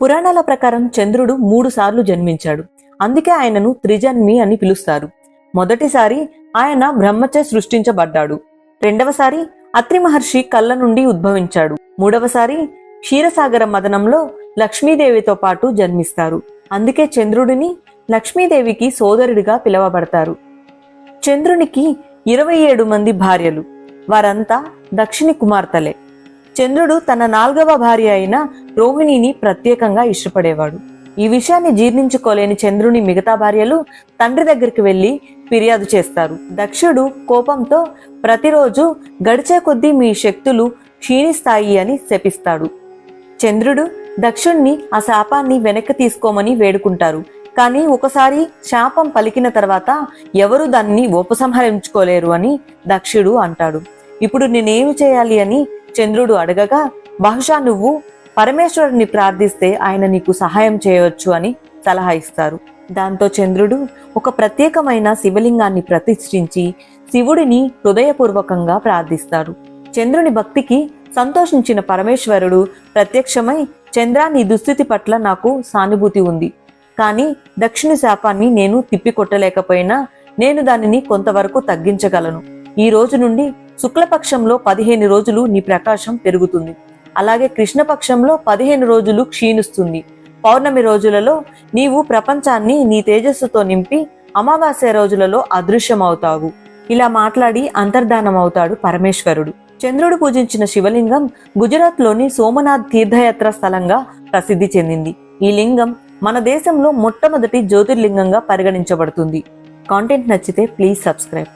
పురాణాల ప్రకారం చంద్రుడు 3 సార్లు జన్మించాడు. అందుకే ఆయనను త్రిజన్మి అని పిలుస్తారు. మొదటిసారి ఆయన బ్రహ్మచే సృష్టించబడ్డాడు. రెండవసారి అత్రి మహర్షి కళ్ళ నుండి ఉద్భవించాడు. మూడవసారి క్షీరసాగర మదనంలో లక్ష్మీదేవితో పాటు జన్మిస్తారు. అందుకే చంద్రుడిని లక్ష్మీదేవికి సోదరుడిగా పిలువబడతారు. చంద్రునికి 27 మంది భార్యలు. వారంతా దక్షిణి కుమార్తెలే. చంద్రుడు తన 4వ భార్య అయిన రోహిణిని ప్రత్యేకంగా ఇష్టపడేవాడు. ఈ విషయాన్ని జీర్ణించుకోలేని చంద్రుని మిగతా భార్యలు తండ్రి దగ్గరికి వెళ్లి ఫిర్యాదు చేస్తారు. దక్షుడు కోపంతో ప్రతిరోజు గడిచే కొద్దీ మీ శక్తులు క్షీణిస్తాయి అని శపిస్తాడు. చంద్రుడు దక్షుణ్ణి ఆ శాపాన్ని వెనక్కి తీసుకోమని వేడుకుంటారు. కానీ ఒకసారి శాపం పలికిన తర్వాత ఎవరు దాన్ని ఉపసంహరించుకోలేరు అని దక్షుడు అంటాడు. ఇప్పుడు నేనేమి చేయాలి అని చంద్రుడు అడగగా, బహుశా నువ్వు పరమేశ్వరుని ప్రార్థిస్తే ఆయన నీకు సహాయం చేయవచ్చు అని సలహా ఇస్తారు. దాంతో చంద్రుడు ఒక ప్రత్యేకమైన శివలింగాన్ని ప్రతిష్ఠించి శివుడిని హృదయపూర్వకంగా ప్రార్థిస్తారు. చంద్రుని భక్తికి సంతోషించిన పరమేశ్వరుడు ప్రత్యక్షమై, చంద్ర, నీ దుస్థితి పట్ల నాకు సానుభూతి ఉంది. కానీ దక్షిణ శాపాన్ని నేను తిప్పికొట్టలేకపోయినా నేను దానిని కొంతవరకు తగ్గించగలను. ఈ రోజు నుండి శుక్లపక్షంలో 15 రోజులు నీ ప్రకాశం పెరుగుతుంది. అలాగే కృష్ణపక్షంలో 15 రోజులు క్షీణిస్తుంది. పౌర్ణమి రోజులలో నీవు ప్రపంచాన్ని నీ తేజస్సుతో నింపి అమావాస్య రోజులలో అదృశ్యమవుతావు. ఇలా మాట్లాడి అంతర్ధానమవుతాడు పరమేశ్వరుడు. చంద్రుడు పూజించిన శివలింగం గుజరాత్లోని సోమనాథ్ తీర్థయాత్ర స్థలంగా ప్రసిద్ధి చెందింది. ఈ లింగం మన దేశంలో మొట్టమొదటి జ్యోతిర్లింగంగా పరిగణించబడుతుంది. కాంటెంట్ నచ్చితే ప్లీజ్ సబ్స్క్రైబ్.